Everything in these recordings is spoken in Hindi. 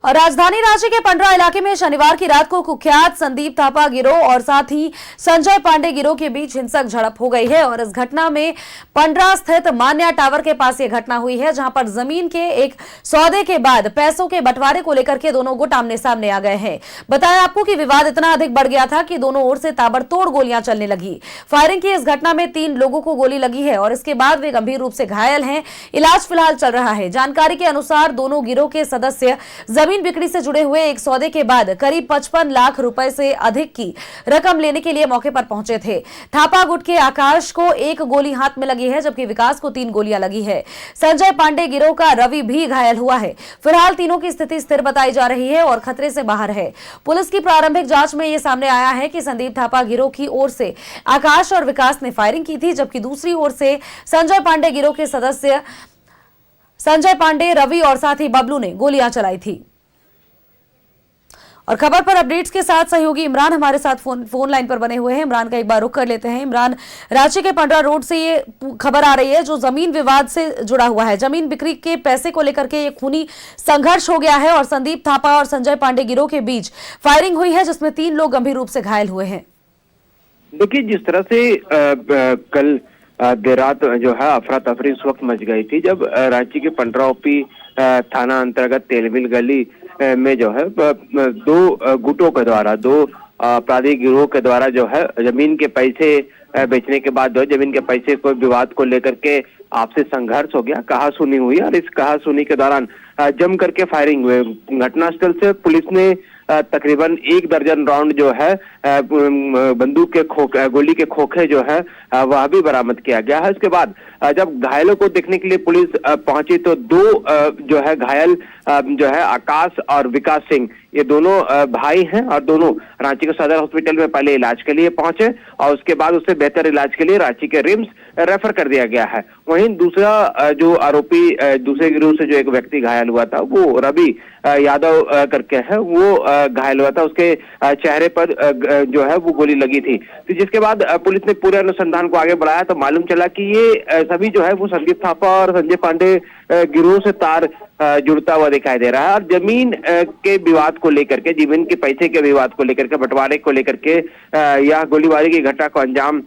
और राजधानी रांची के पंडरा इलाके में शनिवार की रात को कुख्यात संदीप थापा गिरोह और साथ ही संजय पांडे गिरोह के बीच हिंसक झड़प हो गई है। और इस घटना में पंडरा स्थित मान्या टावर के पास यह घटना हुई है, जहां पर जमीन के एक सौदे के बाद पैसों के बंटवारे को लेकर के दोनों गुट आमने सामने आ गए हैं। बताया आपको कि विवाद इतना अधिक बढ़ गया था कि दोनों ओर से ताबड़तोड़ गोलियां चलने लगी। फायरिंग की इस घटना में 3 लोगों को गोली लगी है और इसके बाद वे गंभीर रूप से घायल हैं। इलाज फिलहाल चल रहा है। जानकारी के अनुसार दोनों गिरोह के सदस्य जमीन बिक्री से जुड़े हुए एक सौदे के बाद करीब 55 लाख रुपए से अधिक की रकम लेने के लिए मौके पर पहुंचे थे। थापा गुट के आकाश को 1 गोली हाथ में लगी है, जबकि विकास को 3 गोलियां लगी है। संजय पांडे गिरोह का रवि भी घायल हुआ है। फिलहाल तीनों की स्थिति स्थिर बताई जा रही है और खतरे से बाहर है। पुलिस की प्रारंभिक जांच में यह सामने आया है कि संदीप थापा गिरोह की ओर से आकाश और विकास ने फायरिंग की थी, जबकि दूसरी ओर से संजय पांडे गिरोह के सदस्य संजय पांडे, रवि और साथ ही बबलू ने गोलियां चलाई थी। और खबर पर अपडेट्स के साथ सहयोगी इमरान हमारे साथ फोन लाइन पर बने हुए हैं। इमरान का एक बार रुख कर लेते हैं। इमरान, रांची के पंडरा रोड से ये खबर आ रही है जो जमीन विवाद से जुड़ा हुआ है। जमीन बिक्री के पैसे को लेकर के ये खूनी संघर्ष हो गया है और संदीप थापा और संजय पांडे गिरोह के बीच फायरिंग हुई है, जिसमें 3 लोग गंभीर रूप से घायल हुए हैं। देखिए, जिस तरह से कल देर रात जो है अफरा तफरी उस वक्त मच गई थी जब रांची के पंडरा ओपी थाना अंतर्गत तेलमिल गली में जो है 2 गुटों के द्वारा 2 आपराधिक गिरोह के द्वारा जो है जमीन के पैसे बेचने के बाद जो जमीन के पैसे को विवाद को लेकर के आपसी संघर्ष हो गया, कहासुनी हुई और इस कहासुनी के दौरान जम करके फायरिंग हुए। घटनास्थल से पुलिस ने तकरीबन 1 दर्जन राउंड जो है बंदूक के गोली के खोखे जो है वह भी बरामद किया गया है। इसके बाद जब घायलों को देखने के लिए पुलिस पहुंची तो 2 जो है घायल जो है आकाश और विकास सिंह, ये दोनों भाई हैं और दोनों रांची के सदर हॉस्पिटल में पहले इलाज के लिए पहुंचे और उसके बाद उसे बेहतर इलाज के लिए रांची के रिम्स रेफर कर दिया गया है। वहीं दूसरा जो आरोपी दूसरे गिरोह से जो एक व्यक्ति घायल हुआ था वो रवि यादव करके है, वो घायल हुआ था। उसके चेहरे पर जो है वो गोली लगी थी। तो जिसके बाद पुलिस ने पूरे अनुसंधान को आगे बढ़ाया तो मालूम चला कि ये सभी जो है वो संदीप थापा और संजय पांडे गिरोह से तार जुड़ता हुआ दिखाई दे रहा है। और जमीन के विवाद को लेकर के, जमीन के पैसे के विवाद को लेकर के, बंटवारे को लेकर के यह गोलीबारी की घटना को अंजाम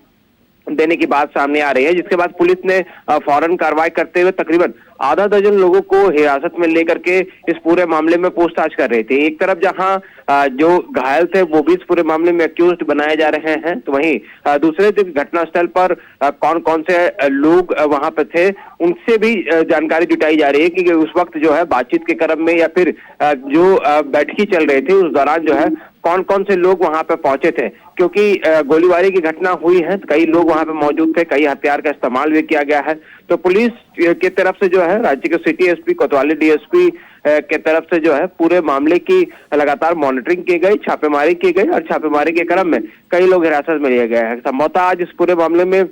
देने की बात सामने आ रही है। जिसके बाद पुलिस ने फौरन कार्रवाई करते हुए तकरीबन आधा दर्जन लोगों को हिरासत में लेकर के इस पूरे मामले में पूछताछ कर रही थी। एक तरफ जहां जो घायल थे वो भी इस पूरे मामले में एक्यूज्ड बनाए जा रहे हैं, तो वहीं दूसरे दिन घटनास्थल पर कौन कौन से लोग वहां पे थे उनसे भी जानकारी जुटाई जा रही है कि उस वक्त जो है बातचीत के क्रम में या फिर जो बैठकी चल रही थी उस दौरान जो है कौन कौन से लोग वहां पे पहुंचे थे, क्योंकि गोलीबारी की घटना हुई है तो कई लोग वहां पे मौजूद थे, कई हथियार का इस्तेमाल भी किया गया है। तो पुलिस की तरफ से जो है राज्य के सिटी एसपी, कोतवाली डीएसपी के तरफ से जो है पूरे मामले की लगातार मॉनिटरिंग की गई, छापेमारी की गई और छापेमारी के क्रम में कई लोग हिरासत में लिए गए हैं। संभवतः आज इस पूरे मामले में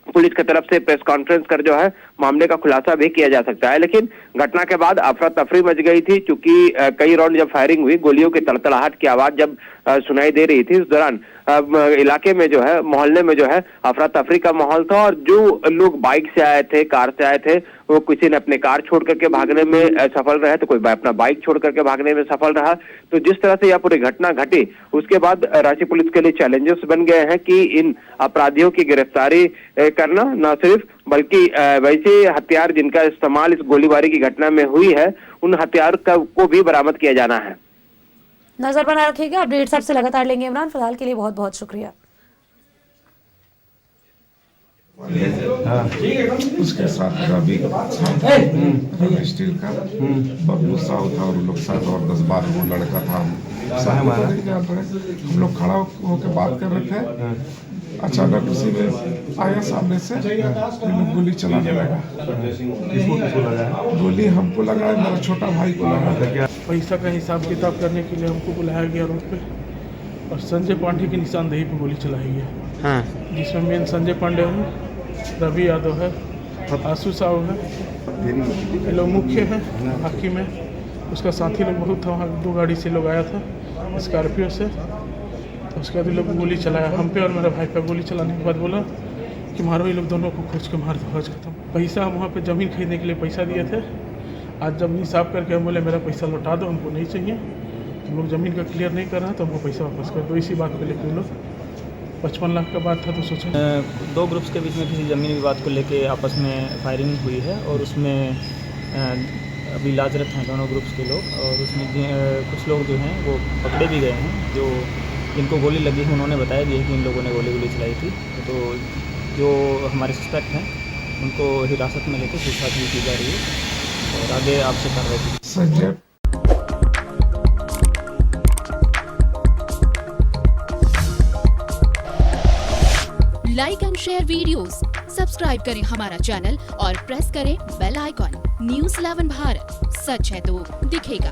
पुलिस की तरफ से प्रेस कॉन्फ्रेंस कर जो है मामले का खुलासा भी किया जा सकता है। लेकिन घटना के बाद अफरा तफरी मच गई थी, क्योंकि कई राउंड जब फायरिंग हुई, गोलियों की तड़तड़ाहट की आवाज जब सुनाई दे रही थी, उस दौरान इलाके में जो है, मोहल्ले में जो है अफरा तफरी का माहौल था। और जो लोग बाइक से आए थे, कार से आए थे, वो किसी ने अपने कार छोड़ करके भागने में सफल रहे तो कोई अपना बाइक छोड़ करके भागने में सफल रहा। तो जिस तरह से यह पूरी घटना घटी उसके बाद रांची पुलिस के लिए चैलेंजेस बन गए हैं कि इन अपराधियों की गिरफ्तारी करना, न सिर्फ बल्कि वैसे हथियार जिनका इस्तेमाल इस गोलीबारी की घटना में हुई है उन हथियार को भी बरामद किया जाना है। नजर बना रखिएगा, अपडेट्स आपसे लगातार लेंगे इमरान। फिलहाल के लिए बहुत बहुत शुक्रिया। उसके साथ रवि स्टील का बबलू साहु था और लोग साथ और 10-12 वो लड़का था। हम लोग खड़ा होकर बात कर रहे थे, अचानक उसी में आया सामने से गोली चलाने लगा। गोली हमको लगा, मेरा छोटा भाई को लगा। पैसा का हिसाब किताब करने के लिए हमको बुलाया गया रोड पे और संजय पांडे की निशानदेही पे गोली चलाई है। जिसमें मेन संजय पांडे है, रवि यादव है, आशु साहु है, ये लोग मुख्य है, हाकिम है, उसका साथी लोग बहुत था। वहाँ 2 गाड़ी से लोग आया था स्कॉर्पियो से। तो उसके बाद लोग गोली चलाया हम पे और मेरे भाई पे। गोली चलाने के बाद बोला कि मारो, ये लोग दोनों को खोज के मार दो, खत्म। पैसा हम वहाँ पे ज़मीन खरीदने के लिए पैसा दिए थे आज जब हिसाब करके हम बोले मेरा पैसा लौटा दो, हमको नहीं चाहिए, तुम लोग ज़मीन का क्लियर नहीं कर रहा तो हमको पैसा वापस कर दो। इसी बात पे लेके लोग 55 लाख का बात था तो सोचा दो ग्रुप्स के बीच में किसी ज़मीनी विवाद को लेके आपस में फायरिंग हुई है और उसमें अभी इलाजरत हैं दोनों ग्रुप्स के लोग, और उसमें कुछ लोग जो हैं वो पकड़े भी गए हैं। जो जिनको गोली लगी है उन्होंने बताया भी है कि इन लोगों ने गोली चलाई थी। तो जो हमारे सस्पेक्ट हैं उनको हिरासत में लेकर पूछताछ की जा रही है और आगे आपसे कार्रवाई की। Sanjay like and share videos, subscribe करें हमारा चैनल और प्रेस करें बेल आइकॉन। न्यूज़ 11 भारत, सच है तो दिखेगा।